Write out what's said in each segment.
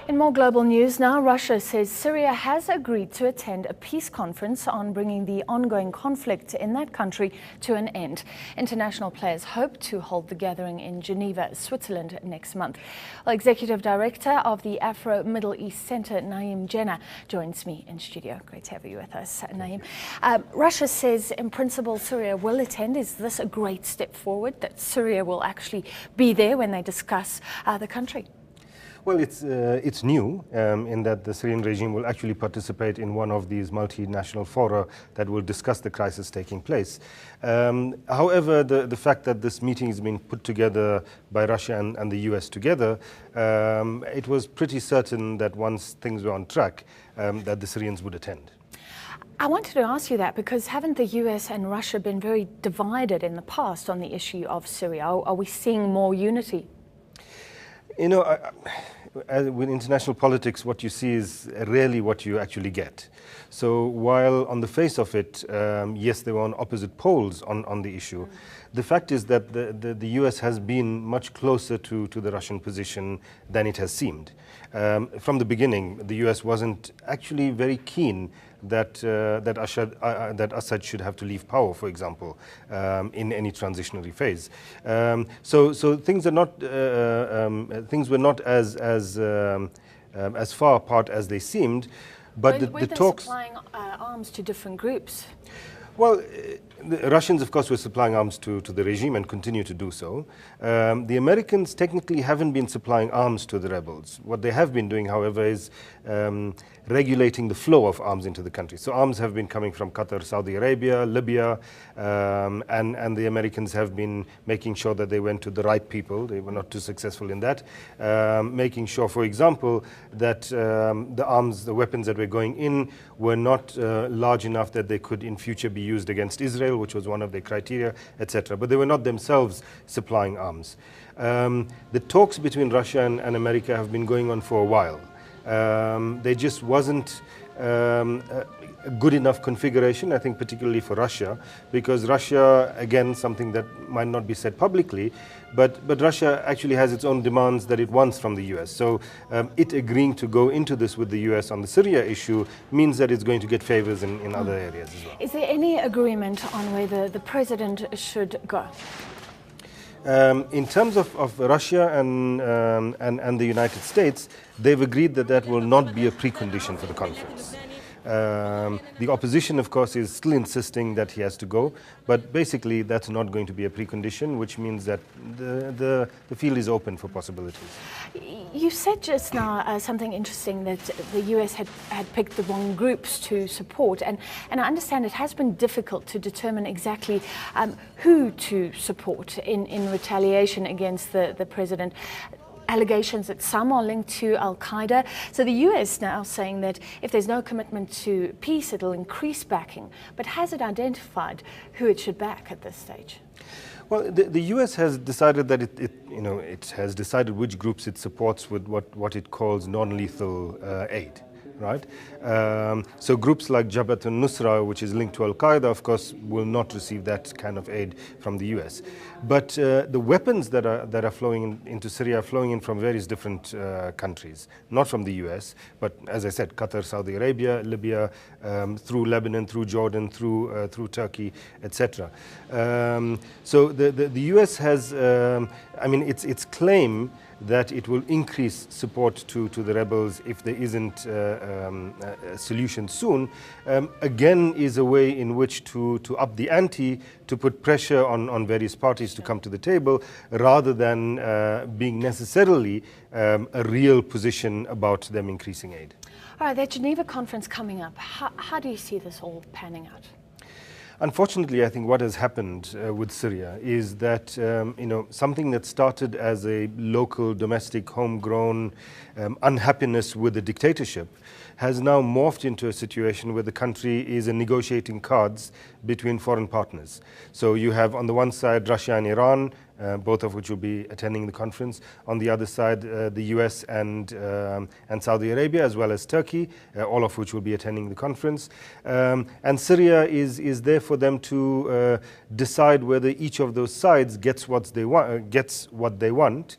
In more global news now, Russia says Syria has agreed to attend a peace conference on bringing the ongoing conflict in that country to an end. International players hope to hold the gathering in Geneva, Switzerland next month. Well, Executive Director of the Afro-Middle East Center, Na-eem Jeenah, joins me in studio. Great to have you with us, Na-eem. Russia says in principle Syria will attend. Is this a great step forward that Syria will actually be there when they discuss the country? Well, it's new in that the Syrian regime will actually participate in one of these multinational fora that will discuss the crisis taking place. However, the fact that this meeting is being put together by Russia and the US together, it was pretty certain that once things were on track, that the Syrians would attend. I wanted to ask you that because haven't the US and Russia been very divided in the past on the issue of Syria? Are we seeing more unity? You know, with international politics, what you see is rarely what you actually get. So while on the face of it, yes, they were on opposite poles on the issue, the fact is that the US has been much closer to the Russian position than it has seemed. From the beginning, the US wasn't actually very keen that Assad should have to leave power, for example, in any transitionary phase. So things are not things were not as far apart as they seemed, but the talks. Supplying arms to different groups. Well, the Russians, of course, were supplying arms to the regime and continue to do so. The Americans technically haven't been supplying arms to the rebels. What they have been doing, however, is regulating the flow of arms into the country. So arms have been coming from Qatar, Saudi Arabia, Libya, and the Americans have been making sure that they went to the right people. They were not too successful in that. Making sure, for example, that the weapons that were going in were not large enough that they could in future be used against Israel, which was one of their criteria, etc. But they were not themselves supplying arms. The talks between Russia and America have been going on for a while. There just wasn't a good enough configuration, I think, particularly for Russia, because Russia, again, something that might not be said publicly, but Russia actually has its own demands that it wants from the US. So it agreeing to go into this with the US on the Syria issue means that it's going to get favors in other areas as well. Is there any agreement on whether the president should go? In terms of Russia and the United States, they've agreed that that will not be a precondition for the conference. The opposition, of course, is still insisting that he has to go, but basically that's not going to be a precondition, which means that the field is open for possibilities. You said just now something interesting, that the US had picked the wrong groups to support, and I understand it has been difficult to determine exactly who to support in retaliation against the president. Allegations that some are linked to Al-Qaeda. So the US now saying that if there's no commitment to peace, it'll increase backing. But has it identified who it should back at this stage? Well, the US has decided that it has decided which groups it supports with what it calls non-lethal aid. Right? So groups like Jabhat al-Nusra, which is linked to Al-Qaeda, of course, will not receive that kind of aid from the US. But the weapons that are flowing into Syria are flowing in from various different countries, not from the US, but as I said, Qatar, Saudi Arabia, Libya, through Lebanon, through Jordan, through Turkey, etc. So the US has, its claim that it will increase support to the rebels if there isn't a solution soon, again is a way in which to up the ante, to put pressure on various parties to come to the table, rather than being necessarily a real position about them increasing aid. All right, that Geneva conference coming up, how do you see this all panning out? Unfortunately, I think what has happened with Syria is that something that started as a local, domestic, homegrown unhappiness with the dictatorship has now morphed into a situation where the country is negotiating cards between foreign partners. So you have on the one side Russia and Iran both of which will be attending the conference. On the other side, the US and Saudi Arabia, as well as Turkey, all of which will be attending the conference. And Syria is there for them to decide whether each of those sides gets what they want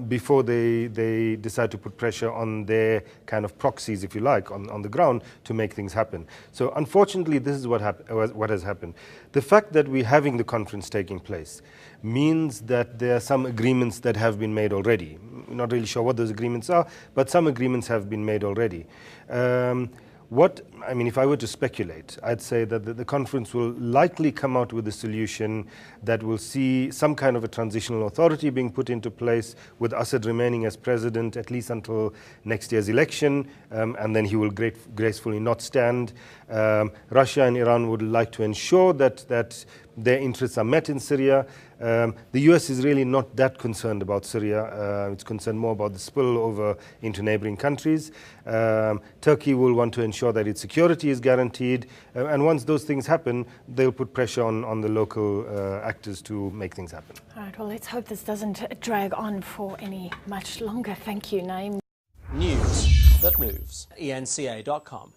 before they decide to put pressure on their kind of proxies, if you like, on the ground to make things happen. So unfortunately, this is what has happened. The fact that we're having the conference taking place means that there are some agreements that have been made already. We're not really sure what those agreements are, but some agreements have been made already. If I were to speculate, I'd say that the conference will likely come out with a solution that will see some kind of a transitional authority being put into place, with Assad remaining as president at least until next year's election, and then he will gracefully not stand. Russia and Iran would like to ensure that their interests are met in Syria. The US is really not that concerned about Syria. It's concerned more about the spillover into neighboring countries. Turkey will want to ensure that its security is guaranteed. And once those things happen, they'll put pressure on the local actors to make things happen. All right, well, let's hope this doesn't drag on for much longer. Thank you, Na-eem. News that moves. eNCA.com.